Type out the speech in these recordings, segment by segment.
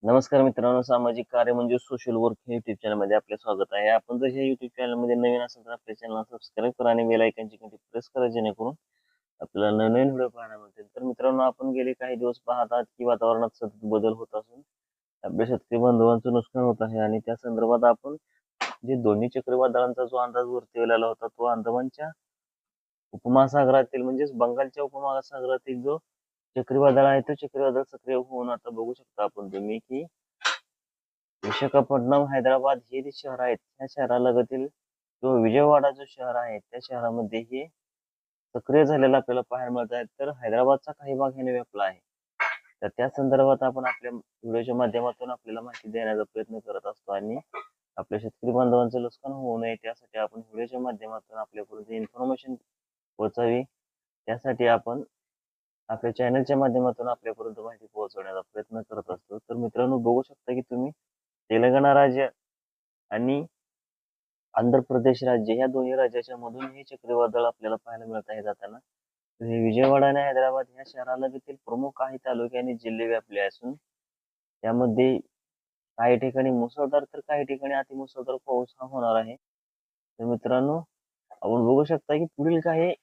नमस्कार मित्रांनो, सामाजिक कार्य म्हणजे सोशल वर्क या युट्यूब चॅनलमध्ये आपले स्वागत आहे. आपण जर या युट्यूब चॅनलमध्ये नवीन असेल तर आपल्या चॅनलला सबस्क्राईब करा आणि बेल आयकॉनची घंटी प्रेस करा, जेणेकरून आपल्याला नवीन व्हिडिओ पाहायला मिळतील. तर मित्रांनो, आपण गेले काही दिवस पाहत आहात की वातावरणात सतत बदल होत असून आपल्या शेतकरी बांधवांचं नुकसान होत आहे आणि त्या संदर्भात आपण जे दोन्ही चक्रीवादळांचा जो अंदाज वर्तवलेला होता, तो अंदमानच्या उपमहासागरातील म्हणजेच बंगालच्या उपमहासागरातील जो चक्रीवादळ आहे, तो चक्रीवादळ सक्रिय होऊन आता बघू शकता आपण तुम्ही की विशाखापट्टणम, हैदराबाद हे जे शहर आहेत, त्या शहरालगतील जो विजयवाडा जो शहर आहे, त्या शहरामध्ये हे सक्रिय झालेलं आपल्याला पाहायला मिळत आहे. तर हैदराबादचा काही भाग ह्याने व्यापला आहे. तर त्या संदर्भात आपण आपल्या व्हिडिओच्या माध्यमातून आपल्याला माहिती देण्याचा प्रयत्न करत असतो आणि आपल्या शेतकरी बांधवांचं नुकसान होऊ नये त्यासाठी आपण व्हिडिओच्या माध्यमातून आपल्यापर्यंत इन्फॉर्मेशन पोहोचावी. त्यासाठी आपण आपल्या चॅनलच्या माध्यमातून आपल्यापर्यंत माहिती पोहोचवण्याचा प्रयत्न करत असतो. तर मित्रांनो, बघू शकता की तुम्ही तेलंगणा राज्य आणि आंध्र प्रदेश राज्य या दोन्ही राज्याच्या मधून हे चक्रीवादळ आपल्याला पाहायला मिळत आहे जाताना. तर हे विजयवाडा आणि हैदराबाद या शहरालगतील प्रमुख काही तालुके आणि जिल्हे व्यापले असून त्यामध्ये काही ठिकाणी मुसळधार तर काही ठिकाणी अतिमुसळधार पाऊस हा होणार आहे. तर मित्रांनो, आपण बघू शकता की पुढील काही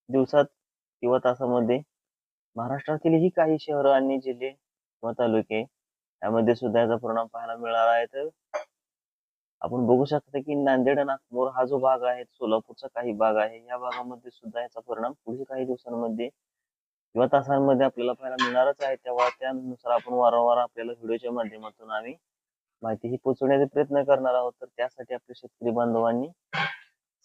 दिवसात किंवा तासामध्ये महाराष्ट्रातील ही काही शहरं आणि जिल्हे किंवा तालुके यामध्ये सुद्धा याचा परिणाम पाहायला मिळणार आहे. तर आपण बघू शकता की नांदेड, नागपूर हा जो भाग आहे, सोलापूरचा काही भाग आहे, या भागामध्ये सुद्धा याचा परिणाम पुढील काही दिवसांमध्ये किंवा तासांमध्ये आपल्याला पाहायला मिळणारच आहे. तेव्हा त्यानुसार आपण वारंवार आपल्याला व्हिडिओच्या माध्यमातून आम्ही माहिती ही पोहोचवण्याचा प्रयत्न करणार आहोत. तर त्यासाठी आपल्या शेतकरी बांधवांनी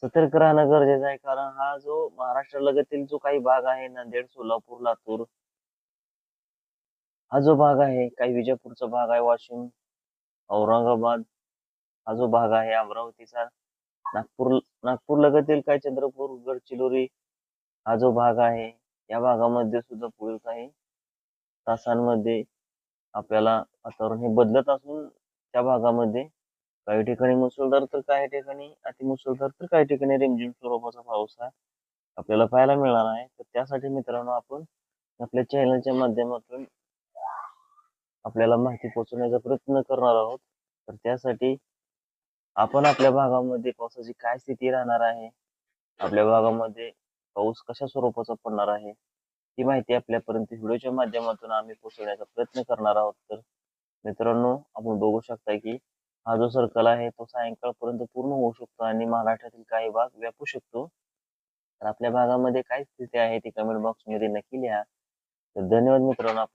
सतर्क राहणं गरजेचं आहे, कारण हा जो महाराष्ट्रालगतील जो काही भाग आहे, नांदेड, सोलापूर, लातूर हा जो भाग आहे, काही विजापूरचा भाग आहे, वाशिम, औरंगाबाद हा जो भाग आहे, अमरावतीचा, नागपूर नागपूर लगतील काही चंद्रपूर, गडचिरोली हा जो भाग आहे, या भागामध्ये सुद्धा पुढील काही तासांमध्ये आपल्याला वातावरण हे बदलत असून त्या भागामध्ये काही ठिकाणी मुसळधार तर काही ठिकाणी अतिमुसळधार तर काही ठिकाणी रिमझिम स्वरूपाचा पाऊस हा आपल्याला पाहायला मिळणार आहे. तर त्यासाठी मित्रांनो, आपण आपल्या चॅनलच्या माध्यमातून आपल्याला माहिती पोहोचवण्याचा प्रयत्न करणार आहोत. तर त्यासाठी आपण आपल्या भागामध्ये पावसाची काय स्थिती राहणार आहे, आपल्या भागामध्ये पाऊस कशा स्वरूपाचा पडणार आहे, ही माहिती आपल्यापर्यंत व्हिडिओच्या माध्यमातून आम्ही पोहोचवण्याचा प्रयत्न करणार आहोत. तर मित्रांनो, आपण बघू शकता की हा जो सर्कल आहे, तो सायंकाळपर्यंत पूर्ण होऊ शकतो आणि महाराष्ट्रातील काही भाग व्यापू शकतो. तर आपल्या भागामध्ये काय स्थिती आहे ती कमेंट बॉक्समध्ये नक्की लिहा. तर धन्यवाद मित्रांनो. आपलं